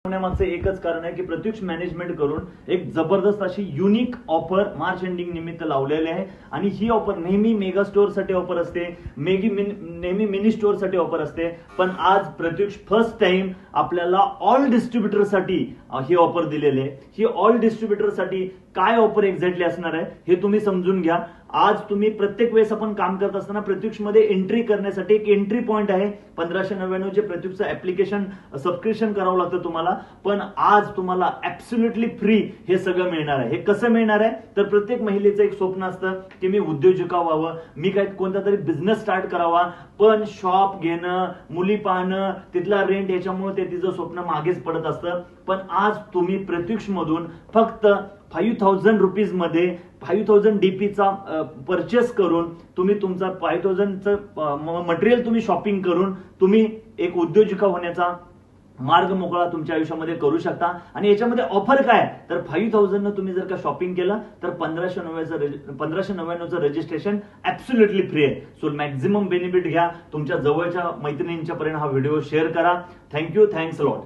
होण्यामागचं एकच कारण आहे की प्रत्युष मॅनेजमेंट करून एक जबरदस्त अशी युनिक ऑफर मार्च एंडिंग निमित्त लावलेली आहे आणि ही ऑफर नेहमी मेगा स्टोअर साठी ऑफर असते, नेहमी मिनी स्टोअर साठी ऑफर असते, पण आज प्रत्युष फर्स्ट टाइम आपल्याला ऑल डिस्ट्रीब्युटर साठी ही ऑफर दिलेली आहे। ही ऑल डिस्ट्रीब्युटर साठी काय ऑफर एक्झॅक्टली असणार आहे हे तुम्ही समजून घ्या। आज तुम्ही प्रत्येक वेळेस आपण काम करत असताना प्रत्युष मध्ये एंट्री करण्यासाठी एक एंट्री पॉइंट आहे 1599 चे प्रत्युषचं ऍप्लिकेशन सबस्क्रिप्शन करावं लागतं तुम्हाला, पण आज तुम्हाला ऍब्सोल्युटली फ्री हे सगळं मिळणार आहे। हे कसं मिळणार आहे तर प्रत्येक महिलेचं एक स्वप्न असतं की मी उद्योजका व्हावं, मी काय कोणता तरी बिझनेस स्टार्ट करावा, पण शॉप घेणं, मुली पाहणं, तिथला रेंट याच्यामुळे ते तिचं स्वप्न मागेच पडत असतं। पण आज तुम्ही प्रत्युष मधून फक्त 5000 रुपीज मध्ये 5000 डीपीचा परचेस करून तुम्ही तुमचा 5000चं मटेरियल तुम्ही शॉपिंग करून तुम्ही एक उद्योजिका होण्याचा मार्ग मोकळा तुमच्या आयुष्यामध्ये करू शकता। आणि याच्यामध्ये ऑफर काय तर 5000 न तुम्ही जर का शॉपिंग केलं तर 1599चं रजिस्ट्रेशन ऍब्सोल्युटली फ्री आहे। सो मॅक्झिमम बेनिफिट घ्या, तुमच्या जवळच्या मैत्रिणींच्या पर्यंत हा व्हिडिओ शेअर करा। Thank you, thanks a lot.